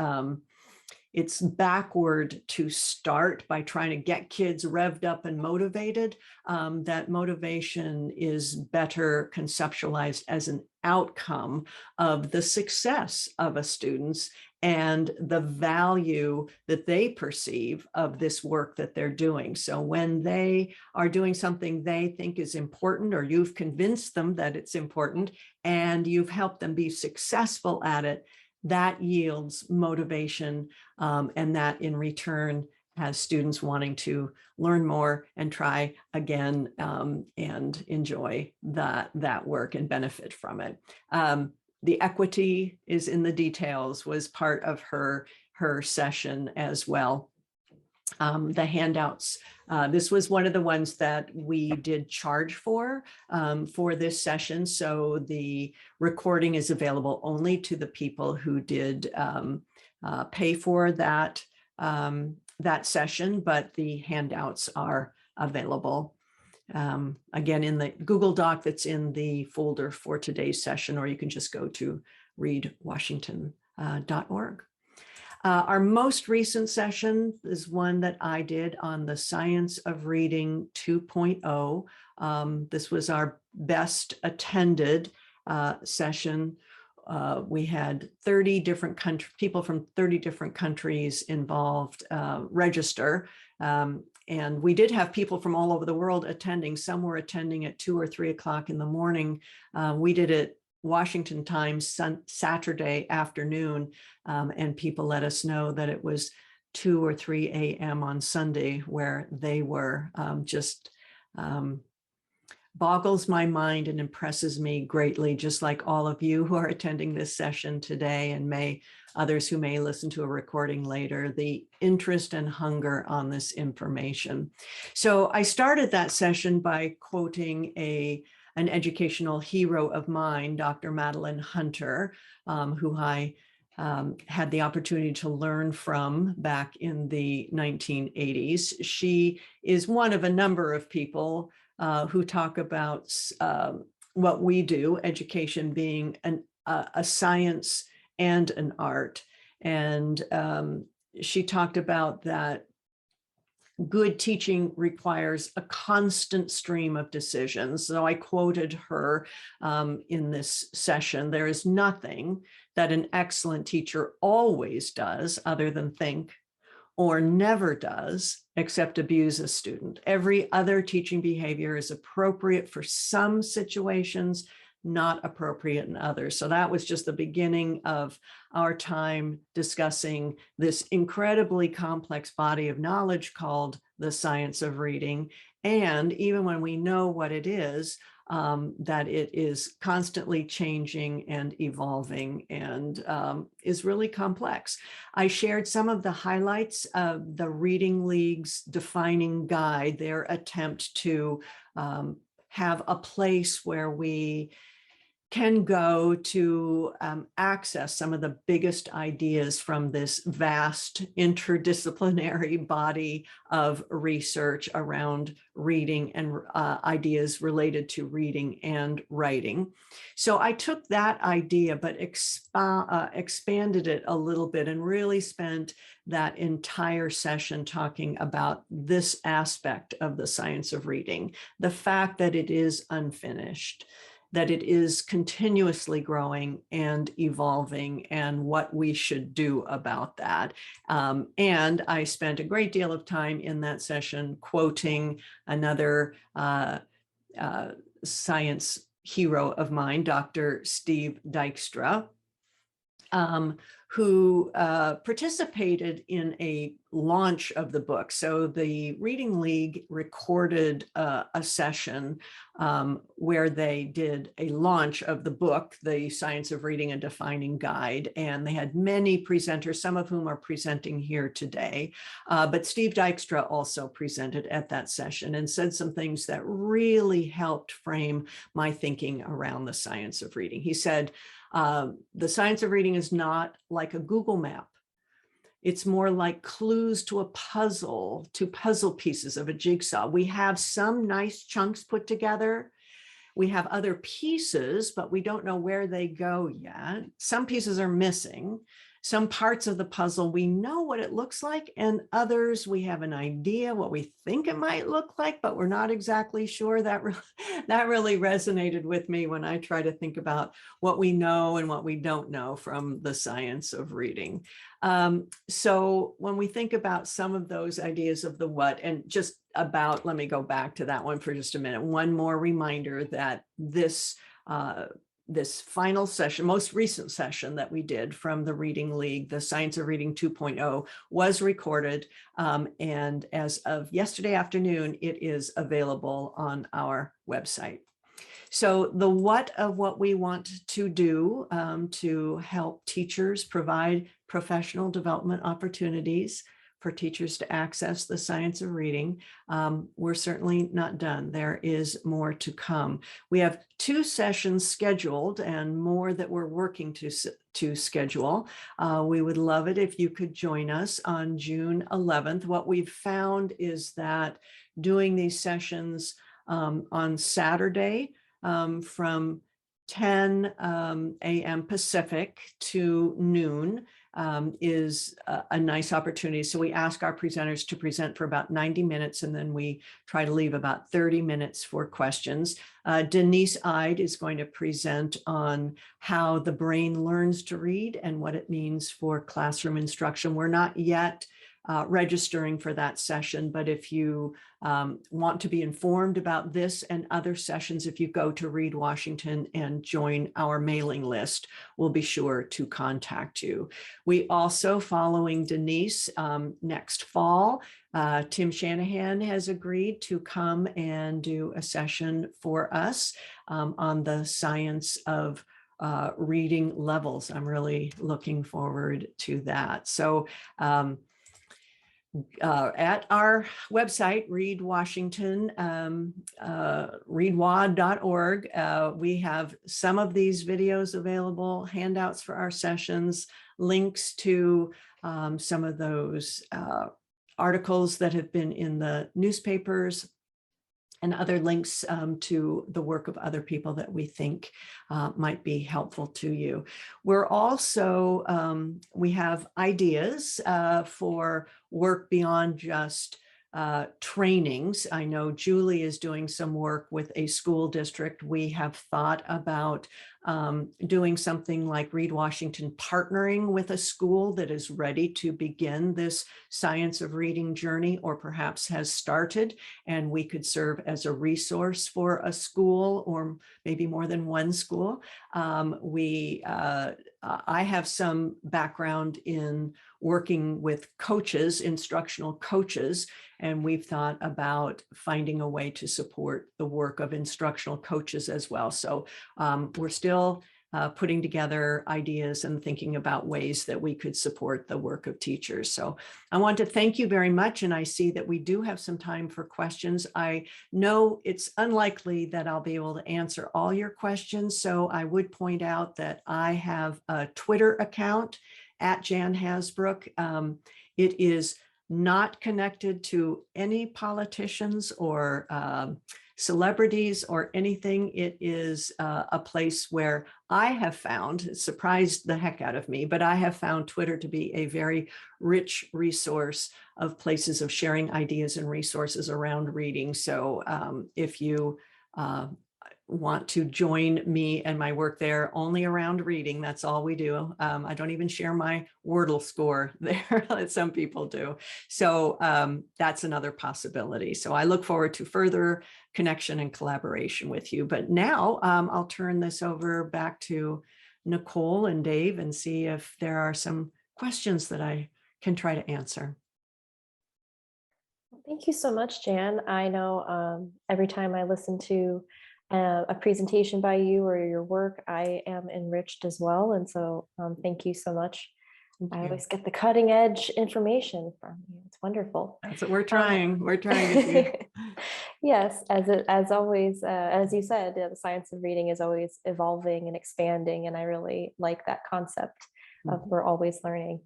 Speaker 1: backward to start by trying to get kids revved up and motivated, that motivation is better conceptualized as an outcome of the success of a student's and the value that they perceive of this work that they're doing. So when they are doing something they think is important, or you've convinced them that it's important, and you've helped them be successful at it, that yields motivation, and that in return has students wanting to learn more and try again, and enjoy that work and benefit from it. The equity is in the details was part of her session as well. The handouts, this was one of the ones that we did charge for this session. So the recording is available only to the people who did pay for that session, but the handouts are available. Again, in the Google Doc that's in the folder for today's session, or you can just go to readwashington.org. Our most recent session is one that I did on the Science of Reading 2.0. This was our best attended session. We had 30 different people from 30 different countries involved register. And we did have people from all over the world attending. Some were attending at 2 or 3 o'clock in the morning. We did it Washington time Saturday afternoon, and people let us know that it was 2 or 3 a.m. on Sunday where they were. Just boggles my mind and impresses me greatly, just like all of you who are attending this session today, and others who may listen to a recording later, the interest and hunger on this information. So I started that session by quoting an educational hero of mine, Dr. Madeline Hunter, who I had the opportunity to learn from back in the 1980s. She is one of a number of people who talk about what we do, education being a science and an art. And she talked about that good teaching requires a constant stream of decisions. So I quoted her in this session. There is nothing that an excellent teacher always does other than think, or never does except abuse a student. Every other teaching behavior is appropriate for some situations, not appropriate in others. So that was just the beginning of our time discussing this incredibly complex body of knowledge called the science of reading. And even when we know what it is, that it is constantly changing and evolving and is really complex. I shared some of the highlights of the Reading League's defining guide, their attempt to have a place where we can go to access some of the biggest ideas from this vast interdisciplinary body of research around reading and ideas related to reading and writing. So I took that idea, but expanded it a little bit and really spent that entire session talking about this aspect of the science of reading, the fact that it is unfinished, that it is continuously growing and evolving, and what we should do about that. And I spent a great deal of time in that session quoting another science hero of mine, Dr. Steve Dykstra, who participated in a launch of the book. So the Reading League recorded a session where they did a launch of the book, The Science of Reading, a Defining Guide. And they had many presenters, some of whom are presenting here today. But Steve Dykstra also presented at that session and said some things that really helped frame my thinking around the science of reading. He said, the science of reading is not like a Google map. It's more like clues to a puzzle, to puzzle pieces of a jigsaw. We have some nice chunks put together. We have other pieces, but we don't know where they go yet. Some pieces are missing. Some parts of the puzzle, we know what it looks like, and others, we have an idea what we think it might look like, but we're not exactly sure. That really resonated with me when I try to think about what we know and what we don't know from the science of reading. So when we think about some of those ideas of the what, and just about, let me go back to that one for just a minute. One more reminder that this final session, most recent session that we did from the Reading League, the Science of Reading 2.0, was recorded. And as of yesterday afternoon, it is available on our website. So the what of what we want to do to help teachers provide professional development opportunities for teachers to access the science of reading. We're certainly not done. There is more to come. We have 2 sessions scheduled and more that we're working to schedule. We would love it if you could join us on June 11th. What we've found is that doing these sessions on Saturday from 10 a.m. Pacific to noon, is a nice opportunity. So we ask our presenters to present for about 90 minutes, and then we try to leave about 30 minutes for questions. Denise Ide is going to present on how the brain learns to read and what it means for classroom instruction. We're not yet registering for that session, but if you want to be informed about this and other sessions, if you go to Read Washington and join our mailing list, we'll be sure to contact you. We also, following Denise, next fall, Tim Shanahan has agreed to come and do a session for us on the science of reading levels. I'm really looking forward to that. So at our website, Read Washington, readwad.org, we have some of these videos available, handouts for our sessions, links to some of those articles that have been in the newspapers, and other links to the work of other people that we think might be helpful to you. We're also, we have ideas for work beyond just trainings. I know Julie is doing some work with a school district. We have thought about doing something like Read Washington partnering with a school that is ready to begin this science of reading journey, or perhaps has started, and we could serve as a resource for a school or maybe more than one school. I have some background in working with coaches, instructional coaches, and we've thought about finding a way to support the work of instructional coaches as well. So we're still putting together ideas and thinking about ways that we could support the work of teachers. So I want to thank you very much. And I see that we do have some time for questions. I know it's unlikely that I'll be able to answer all your questions. So I would point out that I have a Twitter account at Jan Hasbrouck. It is not connected to any politicians or celebrities or anything. It is a place where I have found, it surprised the heck out of me, but I have found Twitter to be a very rich resource of places of sharing ideas and resources around reading. So if you want to join me and my work there only around reading, that's all we do. I don't even share my Wordle score there, as some people do. So that's another possibility. So I look forward to further connection and collaboration with you. But now I'll turn this over back to Nicole and Dave and see if there are some questions that I can try to answer.
Speaker 2: Thank you so much, Jan. I know every time I listen to a presentation by you or your work, I am enriched as well. And so thank you so much. I always get the cutting edge information from you. It's wonderful.
Speaker 1: That's what we're trying. We're trying to do.
Speaker 2: Yes, as always, as you said, the science of reading is always evolving and expanding. And I really like that concept of we're always learning.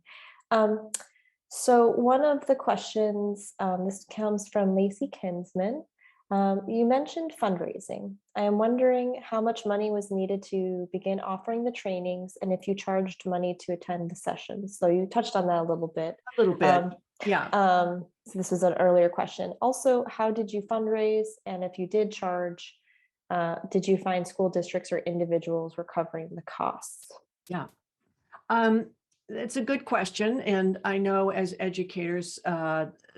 Speaker 2: So one of the questions, this comes from Lacey Kinsman. You mentioned fundraising. I am wondering how much money was needed to begin offering the trainings and if you charged money to attend the sessions. So you touched on that a little bit.
Speaker 1: A little bit, yeah.
Speaker 2: So this was an earlier question. Also, how did you fundraise? And if you did charge, did you find school districts or individuals were covering the costs?
Speaker 1: Yeah. It's a good question. And I know as educators,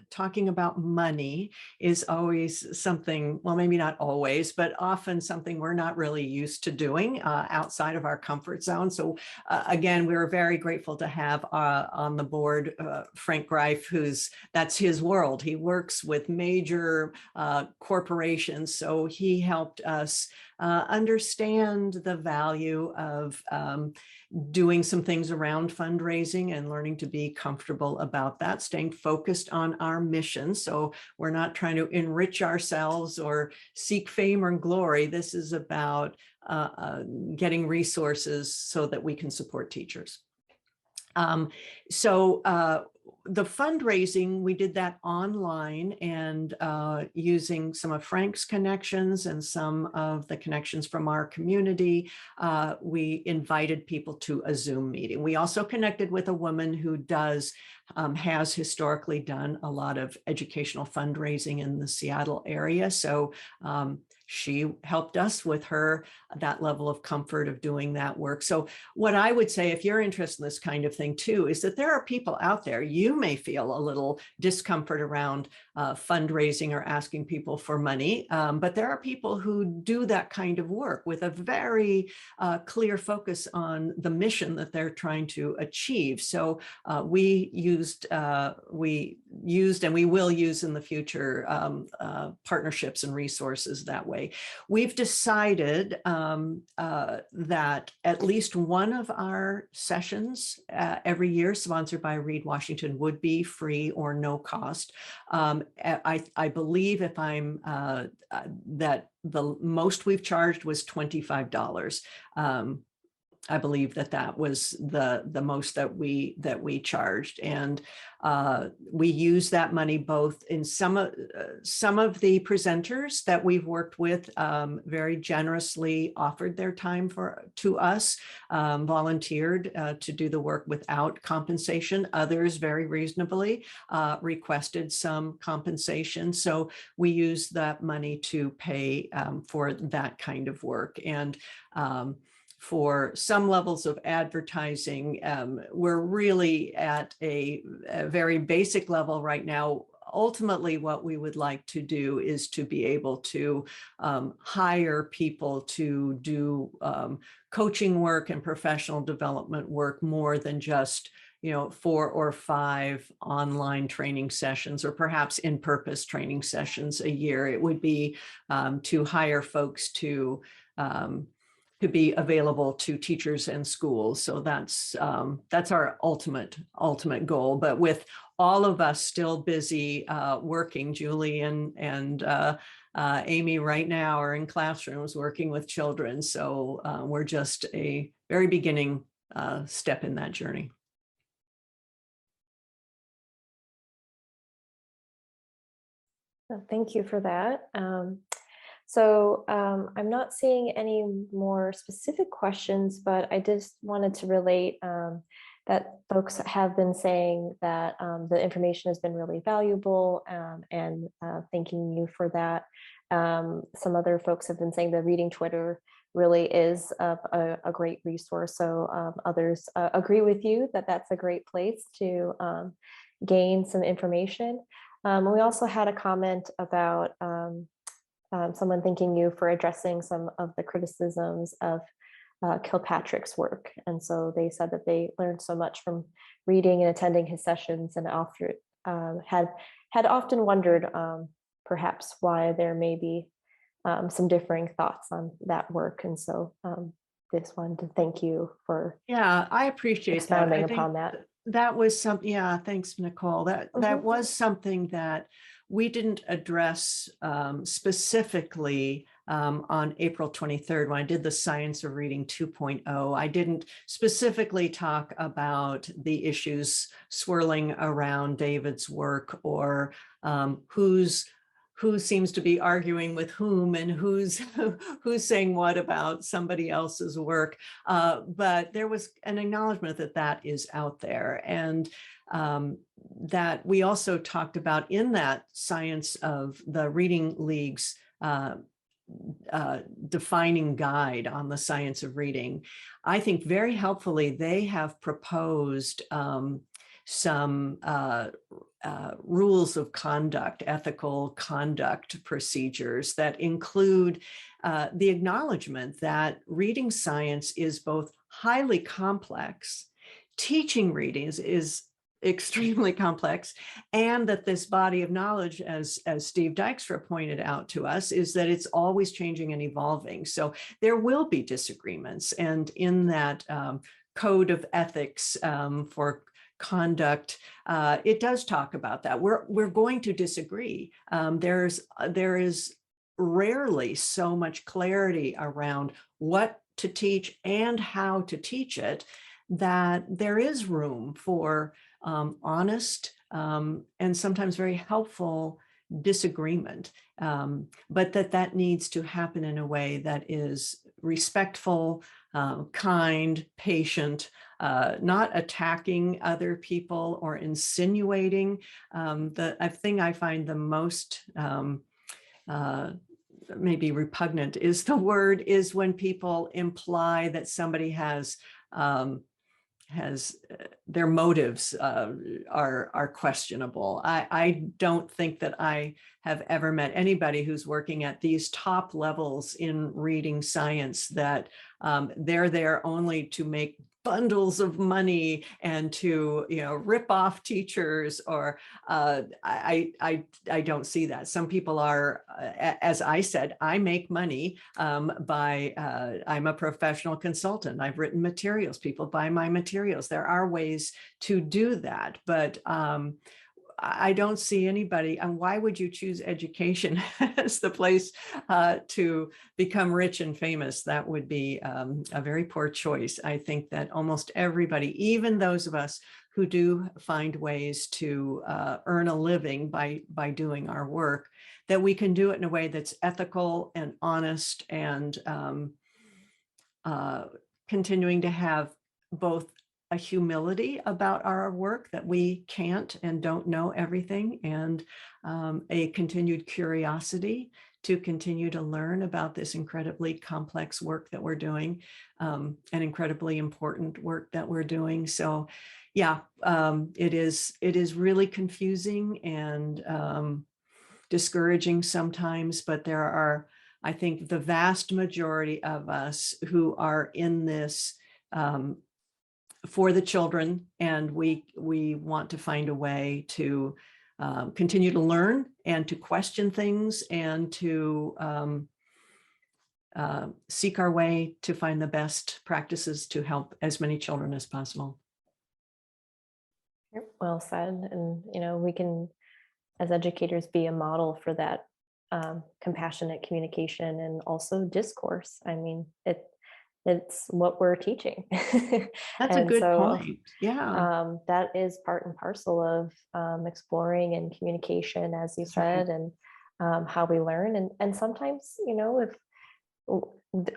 Speaker 1: talking about money is always something, well, maybe not always, but often something we're not really used to doing outside of our comfort zone. So again, we're very grateful to have on the board Frank Greif, that's his world. He works with major corporations. So he helped us understand the value of doing some things around fundraising and learning to be comfortable about that, staying focused on our mission. So we're not trying to enrich ourselves or seek fame or glory. This is about getting resources so that we can support teachers. So the fundraising, we did that online and using some of Frank's connections and some of the connections from our community, we invited people to a Zoom meeting. We also connected with a woman who has historically done a lot of educational fundraising in the Seattle area. So she helped us with that level of comfort of doing that work. So what I would say, if you're interested in this kind of thing too, is that there are people out there, you may feel a little discomfort around fundraising or asking people for money, but there are people who do that kind of work with a very clear focus on the mission that they're trying to achieve. So we used and we will use in the future partnerships and resources that way. We've decided that at least one of our sessions every year sponsored by Reed Washington would be free or no cost. I believe that the most we've charged was $25. I believe that was the most that we charged, and we use that money both in some of the presenters that we've worked with very generously offered their time to us, volunteered to do the work without compensation. Others very reasonably requested some compensation. So we use that money to pay for that kind of work. And for some levels of advertising, we're really at a very basic level right now. Ultimately, what we would like to do is to be able to hire people to do coaching work and professional development work more than just 4 or 5 online training sessions, or perhaps in-purpose training sessions a year. It would be to hire folks to be available to teachers and schools. So that's our ultimate goal. But with all of us still busy working, Julie and Amy right now are in classrooms working with children. So we're just a very beginning step in that journey.
Speaker 2: Thank you for that. So I'm not seeing any more specific questions, but I just wanted to relate that folks have been saying that the information has been really valuable, and thanking you for that. Some other folks have been saying the Reading Twitter really is a great resource. So others agree with you that that's a great place to gain some information. We also had a comment about someone thanking you for addressing some of the criticisms of Kilpatrick's work. And so they said that they learned so much from reading and attending his sessions, and after had often wondered perhaps why there may be some differing thoughts on that work. And so just wanted to thank you for
Speaker 1: I appreciate
Speaker 2: expounding upon that.
Speaker 1: That was something, thanks, Nicole. That was something that we didn't address specifically on April 23rd when I did the Science of Reading 2.0. I didn't specifically talk about the issues swirling around David's work, or who seems to be arguing with whom, and who's saying what about somebody else's work. But there was an acknowledgement that is out there. And that we also talked about in that Science of the Reading League's defining guide on the science of reading. I think very helpfully, they have proposed some rules of conduct, ethical conduct procedures that include the acknowledgement that reading science is both highly complex, teaching readings is extremely complex, and that this body of knowledge, as Steve Dykstra pointed out to us, is that it's always changing and evolving. So there will be disagreements, and in that code of ethics for conduct, it does talk about that. We're going to disagree. There is rarely so much clarity around what to teach and how to teach it, that there is room for honest and sometimes very helpful disagreement, but that needs to happen in a way that is respectful, kind, patient, not attacking other people or insinuating. The thing I find the most maybe repugnant is the word is when people imply that somebody has their motives are questionable. I don't think that I have ever met anybody who's working at these top levels in reading science that they're there only to make bundles of money and to, you know, rip off teachers, or I don't see that. Some people are, as I said, I make money by, I'm a professional consultant. I've written materials, people buy my materials. There are ways to do that, but I don't see anybody, and why would you choose education as the place to become rich and famous? That would be a very poor choice. I think that almost everybody, even those of us who do find ways to earn a living by doing our work, that we can do it in a way that's ethical and honest, and continuing to have both a humility about our work, that we can't and don't know everything, and a continued curiosity to continue to learn about this incredibly complex work that we're doing, and incredibly important work that we're doing. So yeah, it is really confusing and discouraging sometimes, but there are, I think, the vast majority of us who are in this for the children, and we want to find a way to continue to learn and to question things and to seek our way to find the best practices to help as many children as possible.
Speaker 2: Well said. And, you know, we can, as educators, be a model for that compassionate communication and also discourse. I mean, it's what we're teaching.
Speaker 1: That's a good point. Yeah.
Speaker 2: That is part and parcel of exploring and communication, as you said, and how we learn. And sometimes, you know, if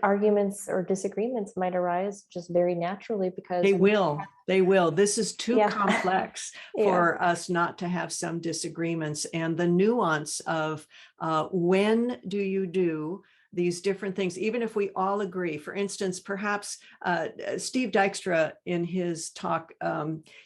Speaker 2: arguments or disagreements might arise just very naturally because
Speaker 1: they will. This is too complex for us not to have some disagreements, and the nuance of when do you do these different things, even if we all agree. For instance, perhaps Steve Dykstra in his talk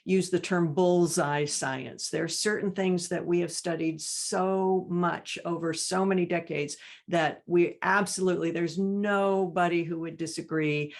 Speaker 1: used the term bullseye science. There are certain things that we have studied so much over so many decades that we absolutely, there's nobody who would disagree.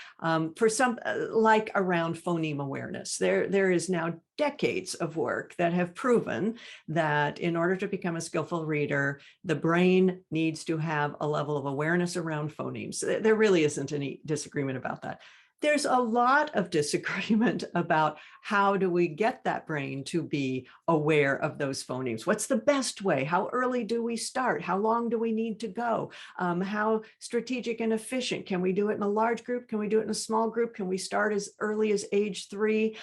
Speaker 1: For some, like around phoneme awareness, there is now decades of work that have proven that in order to become a skillful reader, the brain needs to have a level of awareness around phonemes. There really isn't any disagreement about that. There's a lot of disagreement about how do we get that brain to be aware of those phonemes? What's the best way? How early do we start? How long do we need to go? How strategic and efficient? Can we do it in a large group? Can we do it in a small group? Can we start as early as age 3?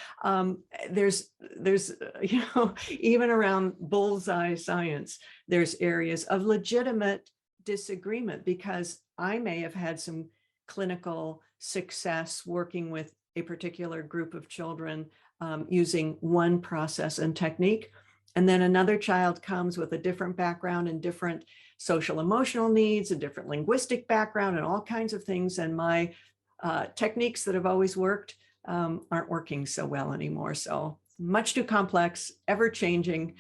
Speaker 1: There's you know, even around bullseye science, there's areas of legitimate disagreement, because I may have had some clinical success working with a particular group of children using one process and technique. And then another child comes with a different background and different social emotional needs, a different linguistic background, and all kinds of things. And my techniques that have always worked aren't working so well anymore. So much too complex, ever changing.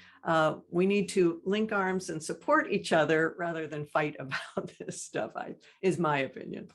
Speaker 1: We need to link arms and support each other rather than fight about this stuff, is my opinion.